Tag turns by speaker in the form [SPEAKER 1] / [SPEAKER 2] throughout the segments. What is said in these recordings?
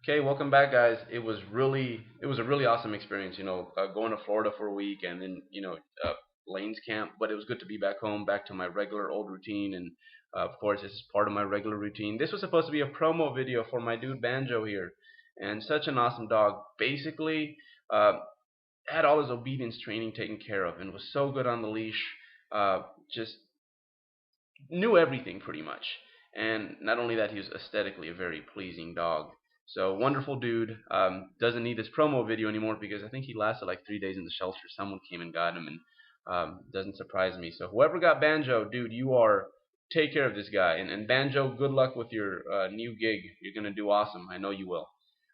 [SPEAKER 1] Okay, welcome back, guys. It was a really awesome experience. Going to Florida for a week and then Lane's camp. But it was good to be back home, back to my regular old routine. And of course, this is part of my regular routine. This was supposed to be a promo video for my dude Banjo here, and such an awesome dog. Basically, uh, had all his obedience training taken care of and was so good on the leash. Just knew everything pretty much. And not only that, he was aesthetically a very pleasing dog. So wonderful dude. Doesn't need this promo video anymore because I think he lasted like 3 days in the shelter. Someone came and got him, and doesn't surprise me. So whoever got Banjo, dude, you are take care of this guy. And Banjo, good luck with your new gig. You're gonna do awesome. I know you will.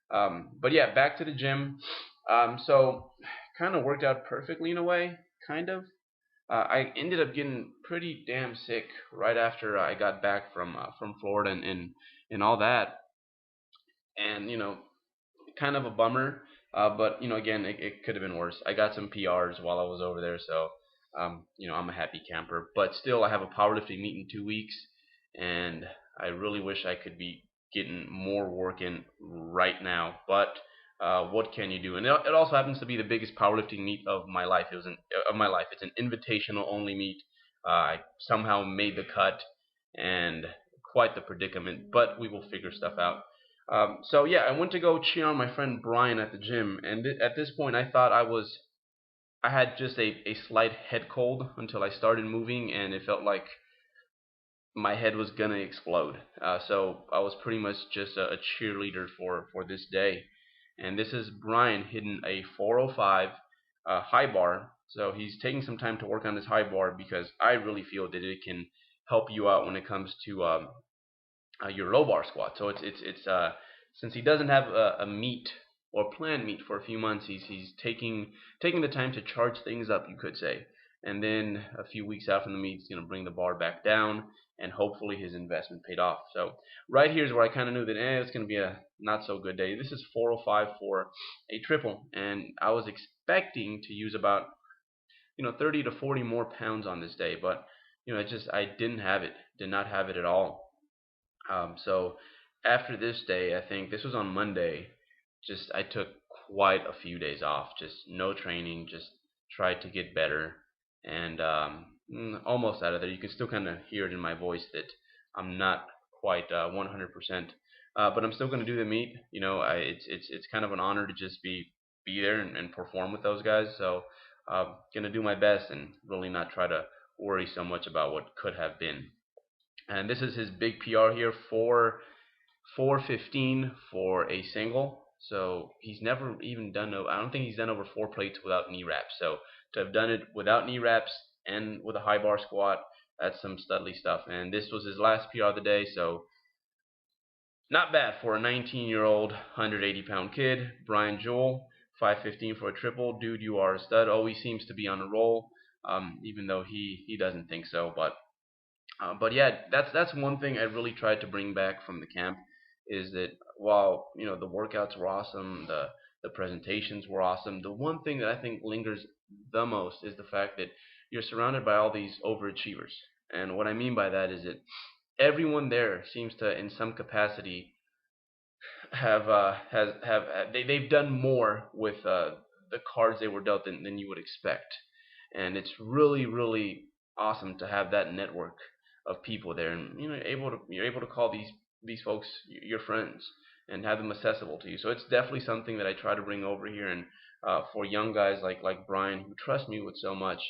[SPEAKER 1] But yeah, back to the gym. So kind of worked out perfectly in a way, kind of. I ended up getting pretty damn sick right after I got back from Florida and all that, and kind of a bummer. But again, it could have been worse. I got some PRs while I was over there, so I'm a happy camper. But still, I have a powerlifting meet in 2 weeks, and I really wish I could be getting more work in right now. But what can you do? And it also happens to be the biggest powerlifting meet of my life. Of my life. It's an invitational only meet. I somehow made the cut, and quite the predicament. But we will figure stuff out. So yeah, I went to go cheer on my friend Brian at the gym, and at this point, I had just a slight head cold until I started moving, and it felt like my head was gonna explode. So I was pretty much just a cheerleader for this day. And this is Brian hitting a 405 high bar. So he's taking some time to work on this high bar because I really feel that it can help you out when it comes to your low bar squat. So it's since he doesn't have a meet or planned meet for a few months, he's taking the time to charge things up, you could say. And then a few weeks out from the meet, he's going to bring the bar back down, and hopefully his investment paid off. So right here is where I kind of knew that it's going to be a not so good day. This is 405 for a triple, and I was expecting to use about 30 to 40 more pounds on this day, but I did not have it at all. So after this day, I think this was on Monday, just I took quite a few days off, just no training, just tried to get better, and almost out of there. You can still kind of hear it in my voice that I'm not quite 100%, but I'm still going to do the meet. It's kind of an honor to just be there and perform with those guys. So going to do my best and really not try to worry so much about what could have been. And this is his big PR here, 415 for a single. So he's never even done. I don't think he's done over 4 plates without knee wraps. So to have done it without knee wraps and with a high bar squat, that's some studly stuff. And this was his last PR of the day. So not bad for a 19-year-old, 180-pound kid. Brian Joel, 515 for a triple. Dude, you are a stud. Always seems to be on a roll, even though he doesn't think so. But yeah, that's one thing I really tried to bring back from the camp is that while the workouts were awesome, the presentations were awesome, the one thing that I think lingers the most is the fact that you're surrounded by all these overachievers. And what I mean by that is that everyone there seems to, in some capacity, they've done more with the cards they were dealt than you would expect, and it's really awesome to have that network of people there, and you're able to call these folks your friends and have them accessible to you. So it's definitely something that I try to bring over here, and for young guys like Brian who trust me with so much,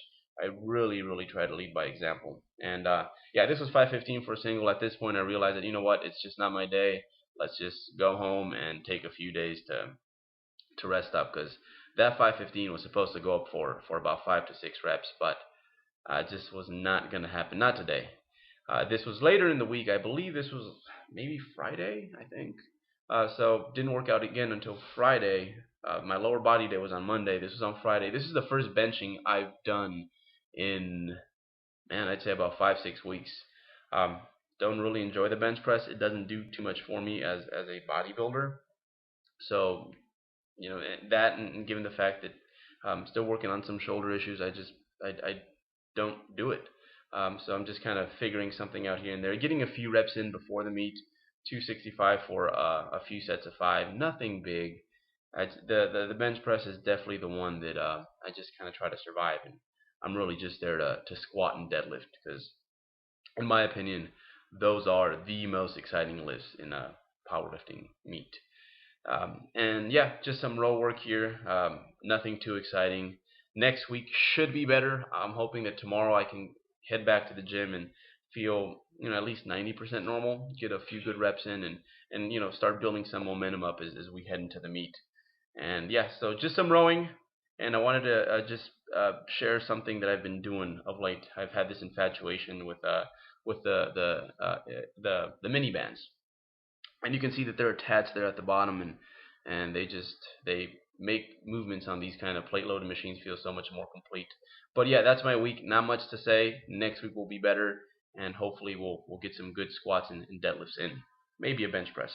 [SPEAKER 1] I really try to lead by example. And yeah, this was 515 for a single. At this point, I realized that what, it's just not my day. Let's just go home and take a few days to rest up, because that 515 was supposed to go up for about 5 to 6 reps, but it just was not going to happen. Not today. This was later in the week. I believe this was maybe Friday, I think. So didn't work out again until Friday. My lower body day was on Monday. This was on Friday. This is the first benching I've done in, man, I'd say about 5 6 weeks. Um, don't really enjoy the bench press. It doesn't do too much for me as a bodybuilder. So that, and given the fact that I'm still working on some shoulder issues, I don't do it. So I'm just kind of figuring something out here and there, getting a few reps in before the meet, 265 for a few sets of five. Nothing big. The bench press is definitely the one that I just kind of try to survive, and I'm really just there to squat and deadlift because, in my opinion, those are the most exciting lifts in a powerlifting meet. And yeah, just some row work here. Nothing too exciting. Next week should be better. I'm hoping that tomorrow I can head back to the gym and feel at least 90% normal, get a few good reps in, and start building some momentum up as we head into the meet. And yeah, so just some rowing, and I wanted to just share something that I've been doing of late. I've had this infatuation with the mini bands, and you can see that they're attached there at the bottom, and they make movements on these kind of plate loaded machines feel so much more complete. But yeah, that's my week. Not much to say. Next week will be better, and hopefully we'll get some good squats and deadlifts in, maybe a bench press.